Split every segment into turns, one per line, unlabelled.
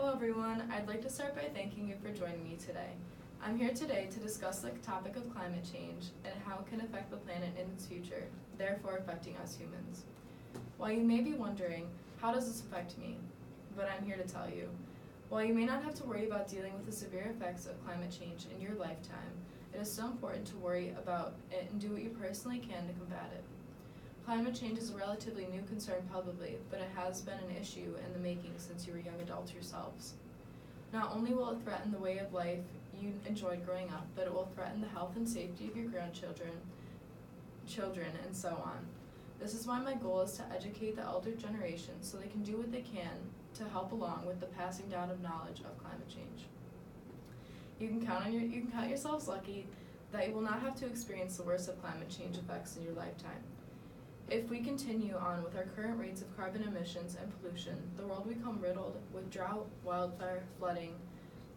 Hello everyone, I'd like to start by thanking you for joining me today. I'm here today to discuss the topic of climate change and how it can affect the planet in its future, therefore affecting us humans. While you may be wondering, how does this affect me? But I'm here to tell you. While you may not have to worry about dealing with the severe effects of climate change in your lifetime, it is still important to worry about it and do what you personally can to combat it. Climate change is a relatively new concern publicly, but it has been an issue in the making since you were young adults yourselves. Not only will it threaten the way of life you enjoyed growing up, but it will threaten the health and safety of your grandchildren, children, and so on. This is why my goal is to educate the elder generation so they can do what they can to help along with the passing down of knowledge of climate change. You can count yourselves lucky that you will not have to experience the worst of climate change effects in your lifetime. If we continue on with our current rates of carbon emissions and pollution, the world will become riddled with drought, wildfire, flooding,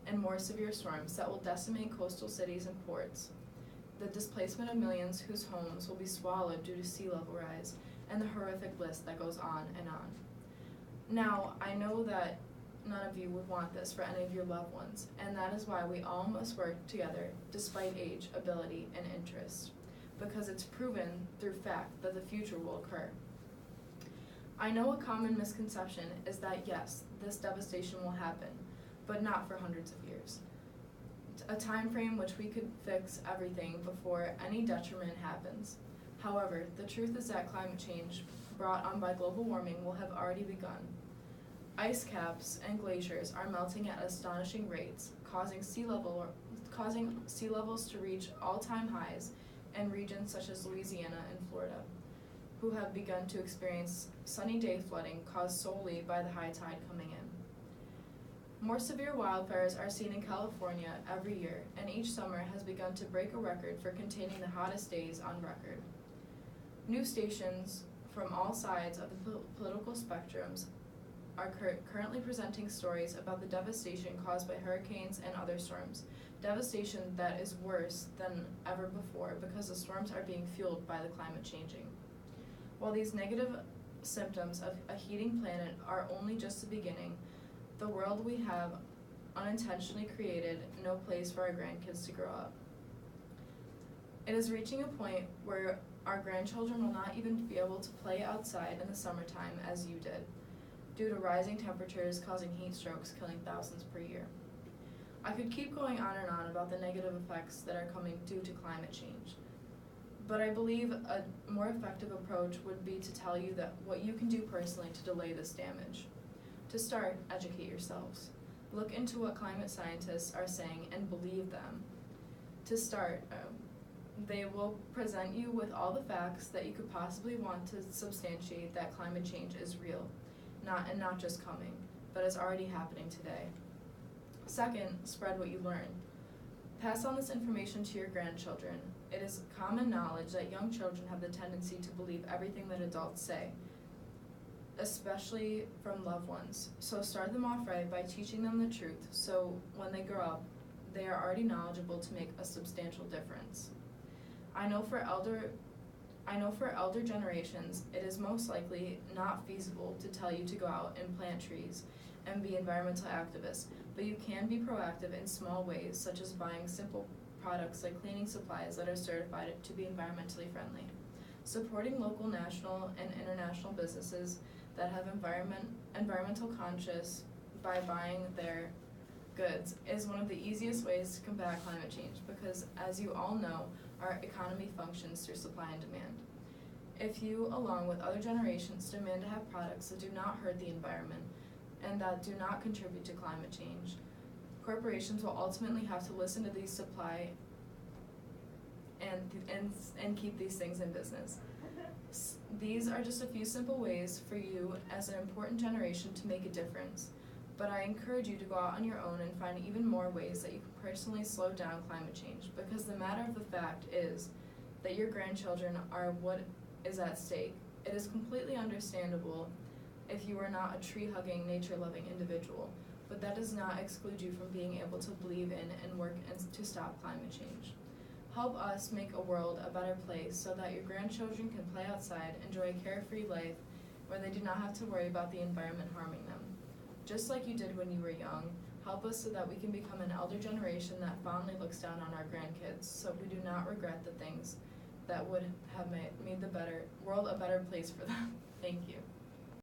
and more severe storms that will decimate coastal cities and ports, the displacement of millions whose homes will be swallowed due to sea level rise, and the horrific list that goes on and on. Now, I know that none of you would want this for any of your loved ones, and that is why we all must work together despite age, ability, and interest, because it's proven through fact that the future will occur. I know a common misconception is that yes, this devastation will happen, but not for hundreds of years. A time frame which we could fix everything before any detriment happens. However, the truth is that climate change brought on by global warming will have already begun. Ice caps and glaciers are melting at astonishing rates, causing sea levels to reach all-time highs in regions such as Louisiana and Florida, who have begun to experience sunny day flooding caused solely by the high tide coming in. More severe wildfires are seen in California every year, and each summer has begun to break a record for containing the hottest days on record. News stations from all sides of the political spectrums are currently presenting stories about the devastation caused by hurricanes and other storms, devastation that is worse than ever before because the storms are being fueled by the climate changing. While these negative symptoms of a heating planet are only just the beginning, the world we have unintentionally created no place for our grandkids to grow up. It is reaching a point where our grandchildren will not even be able to play outside in the summertime as you did, due to rising temperatures causing heat strokes killing thousands per year. I could keep going on and on about the negative effects that are coming due to climate change, but I believe a more effective approach would be to tell you that what you can do personally to delay this damage. To start, educate yourselves. Look into what climate scientists are saying and believe them. To start, they will present you with all the facts that you could possibly want to substantiate that climate change is real, not just coming, but is already happening today. Second, spread what you learn. Pass on this information to your grandchildren. It is common knowledge that young children have the tendency to believe everything that adults say, especially from loved ones. So start them off right by teaching them the truth, so when they grow up, they are already knowledgeable to make a substantial difference. I know for elder generations, it is most likely not feasible to tell you to go out and plant trees and be environmental activists, but you can be proactive in small ways, such as buying simple products like cleaning supplies that are certified to be environmentally friendly. Supporting local, national, and international businesses that have environmental conscious by buying their goods is one of the easiest ways to combat climate change because, as you all know, our economy functions through supply and demand. If you, along with other generations, demand to have products that do not hurt the environment and that do not contribute to climate change, corporations will ultimately have to listen to these supply and keep these things in business. These are just a few simple ways for you as an important generation to make a difference, but I encourage you to go out on your own and find even more ways that you can personally slow down climate change, because the matter of the fact is that your grandchildren are what is at stake. It is completely understandable if you are not a tree-hugging, nature-loving individual, but that does not exclude you from being able to believe in and work to stop climate change. Help us make a world a better place so that your grandchildren can play outside, enjoy a carefree life where they do not have to worry about the environment harming them. just like you did when you were young. Help us so that we can become an elder generation that fondly looks down on our grandkids, so we do not regret the things that would have made the world a better place for them. Thank you.